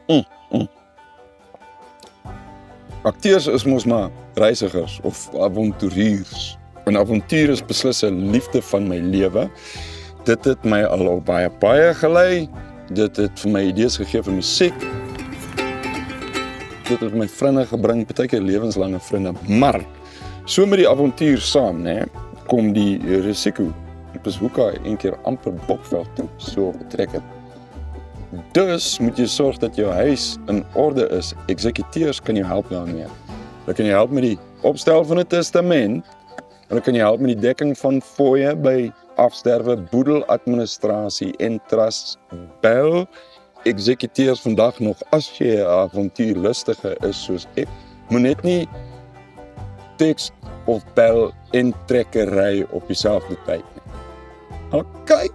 Mm, mm. Akteurs is mos maar reisigers of avonturiers. En avontuur is beslis 'n liefde van my lewe. Dit het my al op baie gelei. Dit het vir my idees gegee vir musiek. Dit het my vriende gebring, partykeer lewenslange vriende. Maar so met die avontuur saam, né, kom die risiko. Ek was hoeka een keer amper Bokveld toe, so betrek het. Dus moet jy sorg dat jou huis in orde is. Eksekuteurs kan jou help daarmee. Hulle kan jou help met die opstel van 'n testament. Hulle kan jou help met die dekking van fooie by afsterwe, boedeladministrasie en trust. Bel eksekuteurs vandag nog as jy 'n avontuurlustige is soos ek. Moet net nie teks of bel en trekkery op dieselfde tyd nie. Okay.